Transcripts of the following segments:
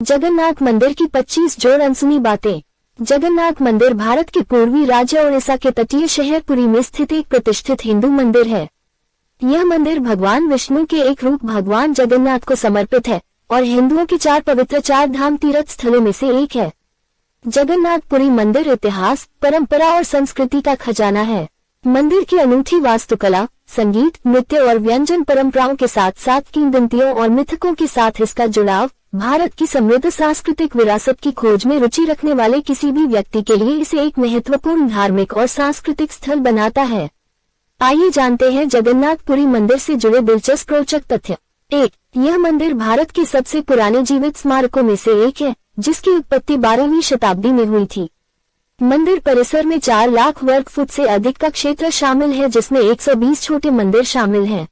जगन्नाथ मंदिर की 25 जोड़ अनसुनी बातें। जगन्नाथ मंदिर भारत के पूर्वी राज्य ओडिशा के तटीय शहर पुरी में स्थित एक प्रतिष्ठित हिंदू मंदिर है। यह मंदिर भगवान विष्णु के एक रूप भगवान जगन्नाथ को समर्पित है और हिंदुओं के 4 पवित्र 4 धाम तीर्थ स्थलों में से एक है। जगन्नाथपुरी मंदिर इतिहास, परंपरा और संस्कृति का खजाना है। मंदिर की अनूठी वास्तुकला, संगीत, नृत्य और व्यंजन परंपराओं के साथ साथ किंवदंतियों और मिथकों के साथ इसका जुड़ाव भारत की समृद्ध सांस्कृतिक विरासत की खोज में रुचि रखने वाले किसी भी व्यक्ति के लिए इसे एक महत्वपूर्ण धार्मिक और सांस्कृतिक स्थल बनाता है। आइए जानते हैं जगन्नाथपुरी मंदिर से जुड़े दिलचस्प रोचक तथ्य। 1. यह मंदिर भारत के सबसे पुराने जीवित स्मारकों में से एक है, जिसकी उत्पत्ति 12वीं शताब्दी में हुई थी। मंदिर परिसर में 4 लाख वर्ग फुट से अधिक का क्षेत्र शामिल है, जिसमें 120 छोटे मंदिर शामिल हैं।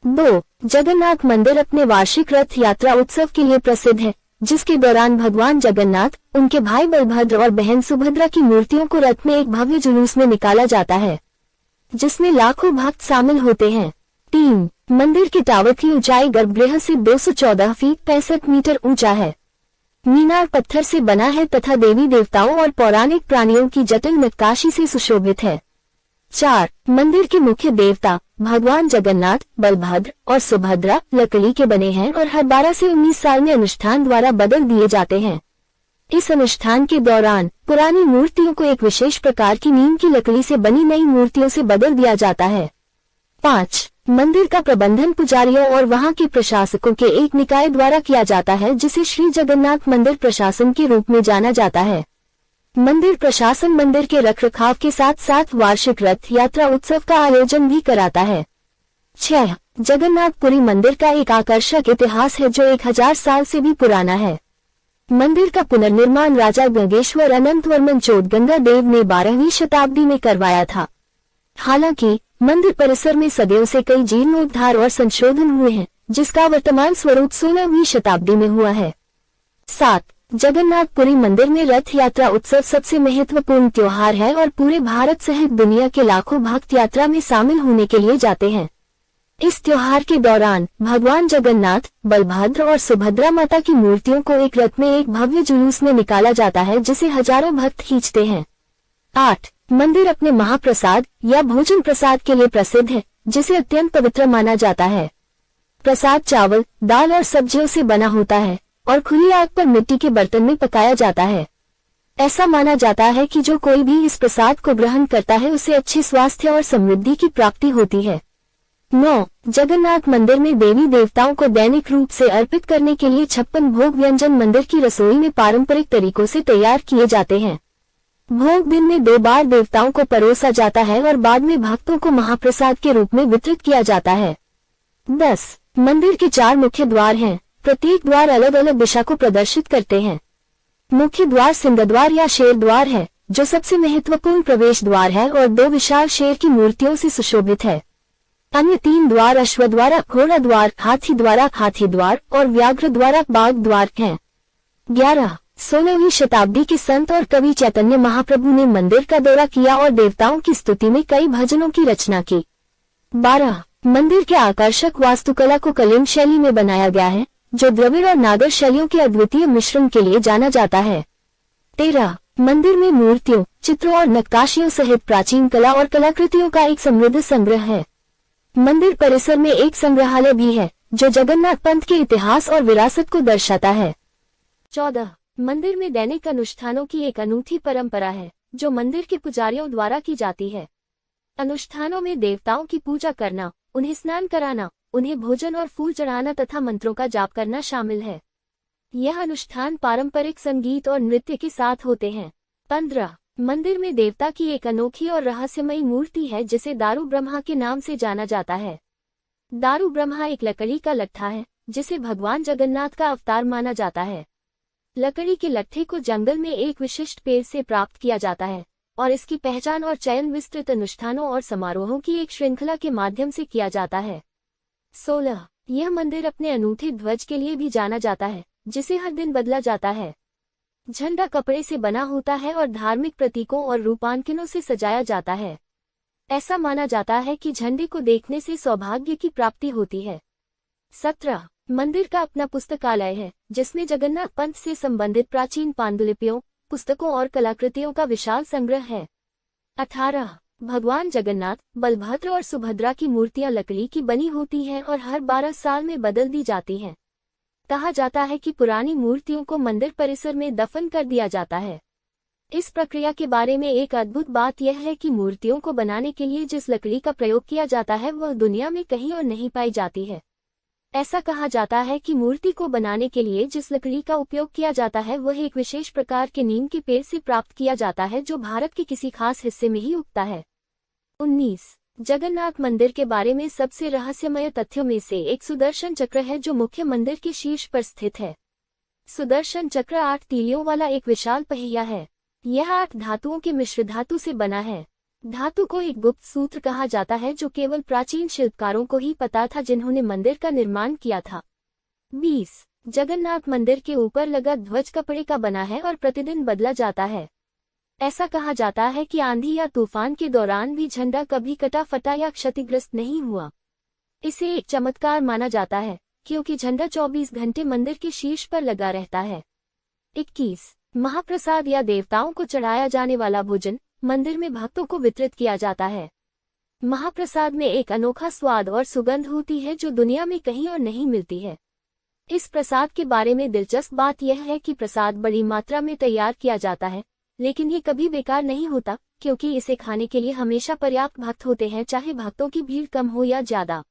2. जगन्नाथ मंदिर अपने वार्षिक रथ यात्रा उत्सव के लिए प्रसिद्ध है, जिसके दौरान भगवान जगन्नाथ, उनके भाई बलभद्र और बहन सुभद्रा की मूर्तियों को रथ में एक भव्य जुलूस में निकाला जाता है, जिसमें लाखों भक्त शामिल होते हैं। 3. मंदिर के टावर की ऊंचाई गर्भगृह से 214 फीट 65 मीटर ऊंचा है। मीनार पत्थर से बना है तथा देवी देवताओं और पौराणिक प्राणियों की जटिल नक्काशी से सुशोभित है। 4. मंदिर के मुख्य देवता भगवान जगन्नाथ, बलभद्र और सुभद्रा लकड़ी के बने हैं और हर 12 से 19 साल में अनुष्ठान द्वारा बदल दिए जाते हैं। इस अनुष्ठान के दौरान पुरानी मूर्तियों को एक विशेष प्रकार की नीम की लकड़ी से बनी नई मूर्तियों से बदल दिया जाता है। 5. मंदिर का प्रबंधन पुजारियों और वहां के प्रशासकों के एक निकाय द्वारा किया जाता है, जिसे श्री जगन्नाथ मंदिर प्रशासन के रूप में जाना जाता है। मंदिर प्रशासन मंदिर के रखरखाव के साथ साथ वार्षिक रथ यात्रा उत्सव का आयोजन भी कराता है। 6. जगन्नाथपुरी मंदिर का एक आकर्षक इतिहास है जो 1000 साल से भी पुराना है। मंदिर का पुनर्निर्माण राजा गंगेश्वर अनंतवर्मन चौदगंगा देव ने 12वीं शताब्दी में करवाया था। हालांकि मंदिर परिसर में सदियों से कई जीर्णोद्धार और संशोधन हुए हैं, जिसका वर्तमान स्वरूप 16वीं शताब्दी में हुआ है। 7. जगन्नाथपुरी मंदिर में रथ यात्रा उत्सव सबसे महत्वपूर्ण त्योहार है और पूरे भारत सहित दुनिया के लाखों भक्त यात्रा में शामिल होने के लिए जाते हैं। इस त्योहार के दौरान भगवान जगन्नाथ, बलभद्र और सुभद्रा माता की मूर्तियों को एक रथ में एक भव्य जुलूस में निकाला जाता है, जिसे हजारों भक्त खींचते हैं। 8. मंदिर अपने महाप्रसाद या भोजन प्रसाद के लिए प्रसिद्ध है, जिसे अत्यंत पवित्र माना जाता है। प्रसाद चावल, दाल और सब्जियों से बना होता है और खुली आग पर मिट्टी के बर्तन में पकाया जाता है। ऐसा माना जाता है कि जो कोई भी इस प्रसाद को ग्रहण करता है उसे अच्छे स्वास्थ्य और समृद्धि की प्राप्ति होती है। 9. जगन्नाथ मंदिर में देवी देवताओं को दैनिक रूप से अर्पित करने के लिए 56 भोग व्यंजन मंदिर की रसोई में पारंपरिक तरीकों से तैयार किए जाते हैं। भोग दिन में 2 बार देवताओं को परोसा जाता है और बाद में भक्तों को महाप्रसाद के रूप में वितरित किया जाता है। 10. मंदिर के 4 मुख्य द्वार हैं। प्रत्येक द्वार अलग अलग दिशा को प्रदर्शित करते हैं। मुख्य द्वार सिंहद्वार या शेर द्वार है, जो सबसे महत्वपूर्ण प्रवेश द्वार है और 2 विशाल शेर की मूर्तियों से सुशोभित है। अन्य 3 द्वार अश्वद्वार, घोड़ा द्वार, हाथी द्वार और व्याघ्र द्वार, बाघ द्वार हैं। 11. 16वीं शताब्दी के संत और कवि चैतन्य महाप्रभु ने मंदिर का दौरा किया और देवताओं की स्तुति में कई भजनों की रचना की। 12. मंदिर के आकर्षक वास्तुकला को कलिंग शैली में बनाया गया है, जो द्रविड़ और नागर शैलियों के अद्वितीय मिश्रण के लिए जाना जाता है। 13. मंदिर में मूर्तियों, चित्रों और नक्काशियों सहित प्राचीन कला और कलाकृतियों का एक समृद्ध संग्रह है। मंदिर परिसर में एक संग्रहालय भी है, जो जगन्नाथ पंथ के इतिहास और विरासत को दर्शाता है। 14. मंदिर में दैनिक अनुष्ठानों की एक अनूठी परंपरा है, जो मंदिर के पुजारियों द्वारा की जाती है। अनुष्ठानों में देवताओं की पूजा करना, उन्हें स्नान कराना, उन्हें भोजन और फूल चढ़ाना तथा मंत्रों का जाप करना शामिल है। यह अनुष्ठान पारंपरिक संगीत और नृत्य के साथ होते हैं। 15. मंदिर में देवता की एक अनोखी और रहस्यमयी मूर्ति है, जिसे दारू ब्रह्मा के नाम से जाना जाता है। दारू ब्रह्मा एक लकड़ी का लट्ठा है, जिसे भगवान जगन्नाथ का अवतार माना जाता है। लकड़ी के लट्ठे को जंगल में एक विशिष्ट पेड़ से प्राप्त किया जाता है और इसकी पहचान और चयन विस्तृत अनुष्ठानों और समारोहों की एक श्रृंखला के माध्यम से किया जाता है। 16. यह मंदिर अपने अनूठे ध्वज के लिए भी जाना जाता है, जिसे हर दिन बदला जाता है। झंडा कपड़े से बना होता है और धार्मिक प्रतीकों और रूपांकनों से सजाया जाता है। ऐसा माना जाता है कि झंडे को देखने से सौभाग्य की प्राप्ति होती है। 17. मंदिर का अपना पुस्तकालय है जिसमें जगन्नाथ पंथ से संबंधित प्राचीन पांडुलिपियों, पुस्तकों और कलाकृतियों का विशाल संग्रह है। 18 भगवान जगन्नाथ, बलभद्र और सुभद्रा की मूर्तियां लकड़ी की बनी होती हैं और हर 12 साल में बदल दी जाती हैं। कहा जाता है कि पुरानी मूर्तियों को मंदिर परिसर में दफन कर दिया जाता है। इस प्रक्रिया के बारे में एक अद्भुत बात यह है कि मूर्तियों को बनाने के लिए जिस लकड़ी का प्रयोग किया जाता है वह दुनिया में कहीं और नहीं पाई जाती है। ऐसा कहा जाता है कि मूर्ति को बनाने के लिए जिस लकड़ी का उपयोग किया जाता है वह एक विशेष प्रकार के नीम के पेड़ से प्राप्त किया जाता है जो भारत के किसी खास हिस्से में ही उगता है। 19 जगन्नाथ मंदिर के बारे में सबसे रहस्यमय तथ्यों में से एक सुदर्शन चक्र है जो मुख्य मंदिर के शीर्ष पर स्थित है। सुदर्शन चक्र 8 तीलियों वाला एक विशाल पहिया है। यह 8 धातुओं के मिश्र धातु से बना है। धातु को एक गुप्त सूत्र कहा जाता है जो केवल प्राचीन शिल्पकारों को ही पता था जिन्होंने मंदिर का निर्माण किया था। 20 जगन्नाथ मंदिर के ऊपर लगा ध्वज कपड़े का बना है और प्रतिदिन बदला जाता है। ऐसा कहा जाता है कि आंधी या तूफान के दौरान भी झंडा कभी कटा फटा या क्षतिग्रस्त नहीं हुआ। इसे एक चमत्कार माना जाता है क्योंकि झंडा 24 घंटे मंदिर के शीर्ष पर लगा रहता है। 21 महाप्रसाद या देवताओं को चढ़ाया जाने वाला भोजन मंदिर में भक्तों को वितरित किया जाता है। महाप्रसाद में एक अनोखा स्वाद और सुगंध होती है जो दुनिया में कहीं और नहीं मिलती है। इस प्रसाद के बारे में दिलचस्प बात यह है कि प्रसाद बड़ी मात्रा में तैयार किया जाता है, लेकिन ये कभी बेकार नहीं होता क्योंकि इसे खाने के लिए हमेशा पर्याप्त भक्त होते हैं, चाहे भक्तों की भीड़ कम हो या ज्यादा।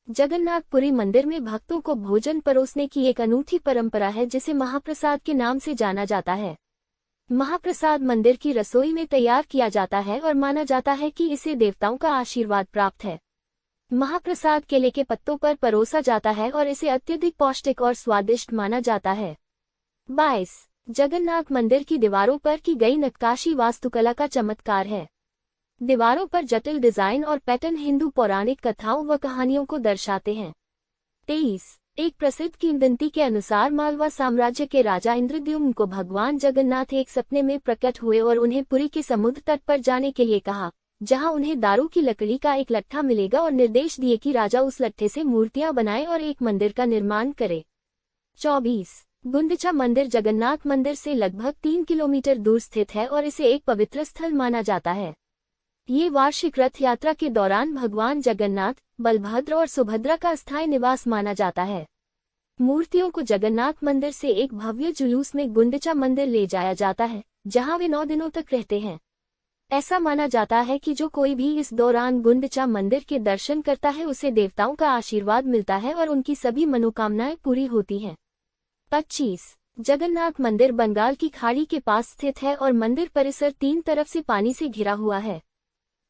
जगन्नाथपुरी मंदिर में भक्तों को भोजन परोसने की एक अनूठी परंपरा है जिसे महाप्रसाद के नाम से जाना जाता है। महाप्रसाद मंदिर की रसोई में तैयार किया जाता है और माना जाता है कि इसे देवताओं का आशीर्वाद प्राप्त है। महाप्रसाद केले के पत्तों पर परोसा जाता है और इसे अत्यधिक पौष्टिक और स्वादिष्ट माना जाता है। 22 जगन्नाथ मंदिर की दीवारों पर की गई नक्काशी वास्तुकला का चमत्कार है। दीवारों पर जटिल डिजाइन और पैटर्न हिंदू पौराणिक कथाओं व कहानियों को दर्शाते हैं। 23 एक प्रसिद्ध किंवदंती के अनुसार मालवा साम्राज्य के राजा इंद्रद्युम्न को भगवान जगन्नाथ एक सपने में प्रकट हुए और उन्हें पुरी के समुद्र तट पर जाने के लिए कहा, जहां उन्हें दारू की लकड़ी का एक लट्ठा मिलेगा और निर्देश दिए कि राजा उस लट्ठे से मूर्तियां बनाए और एक मंदिर का निर्माण करे। 24 गुंडिचा मंदिर जगन्नाथ मंदिर से लगभग 3 किलोमीटर दूर स्थित है और इसे एक पवित्र स्थल माना जाता है। ये वार्षिक रथ यात्रा के दौरान भगवान जगन्नाथ, बलभद्र और सुभद्रा का अस्थायी निवास माना जाता है। मूर्तियों को जगन्नाथ मंदिर से एक भव्य जुलूस में गुंडिचा मंदिर ले जाया जाता है, जहां वे 9 दिनों तक रहते हैं। ऐसा माना जाता है कि जो कोई भी इस दौरान गुंडिचा मंदिर के दर्शन करता है उसे देवताओं का आशीर्वाद मिलता है और उनकी सभी मनोकामनाएं पूरी होती हैं। 25 जगन्नाथ मंदिर बंगाल की खाड़ी के पास स्थित है और मंदिर परिसर 3 तरफ से पानी से घिरा हुआ है।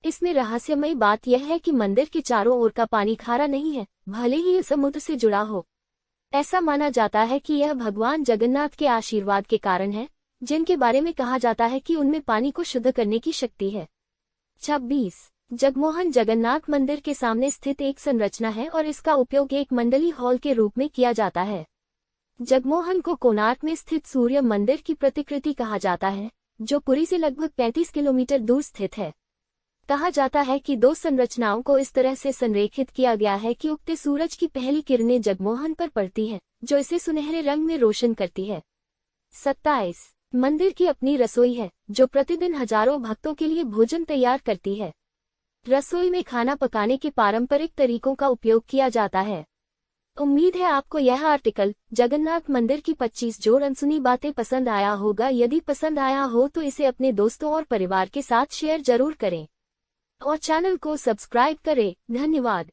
इसमें रहस्यमयी बात यह है कि मंदिर के चारों ओर का पानी खारा नहीं है, भले ही यह समुद्र से जुड़ा हो। ऐसा माना जाता है कि यह भगवान जगन्नाथ के आशीर्वाद के कारण है, जिनके बारे में कहा जाता है कि उनमें पानी को शुद्ध करने की शक्ति है। 26 जगमोहन जगन्नाथ मंदिर के सामने स्थित एक संरचना है और इसका उपयोग एक मंडली हॉल के रूप में किया जाता है। जगमोहन को कोणार्क में स्थित सूर्य मंदिर की प्रतिकृति कहा जाता है, जो पुरी से लगभग 35 किलोमीटर दूर स्थित है। कहा जाता है कि 2 संरचनाओं को इस तरह से संरेखित किया गया है कि उगते सूरज की पहली किरणें जगमोहन पर पड़ती हैं, जो इसे सुनहरे रंग में रोशन करती है। 27 मंदिर की अपनी रसोई है, जो प्रतिदिन हजारों भक्तों के लिए भोजन तैयार करती है। रसोई में खाना पकाने के पारंपरिक तरीकों का उपयोग किया जाता है। उम्मीद है आपको यह आर्टिकल जगन्नाथ मंदिर की 25 जो अनसुनी बातें पसंद आया होगा। यदि पसंद आया हो तो इसे अपने दोस्तों और परिवार के साथ शेयर जरूर करें और चैनल को सब्सक्राइब करें। धन्यवाद।